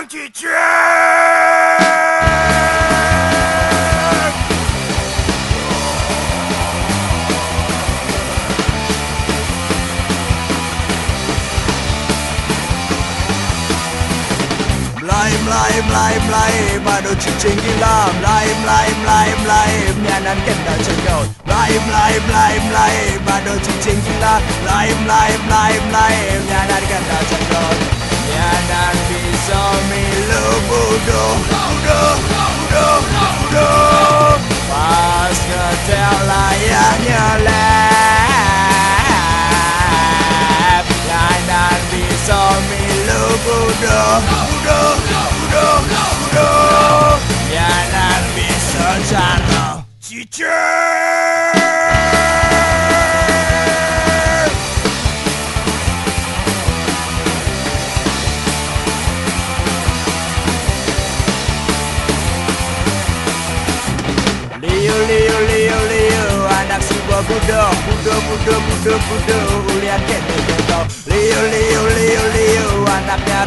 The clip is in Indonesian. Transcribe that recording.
cicing. Melaim, madu cicing gila. Melaim, nyanan kena cengkau. Melaim, madu cicing gila. Melaim, nyanan kena cengkau. Nyanan bisa milu budo. Pas ngetel layarnya lep. Nyanan bisa milu budo. Nyanan bisa cara cicing. Liu, anak si budo, ulian kene kentau. Liu, anaknya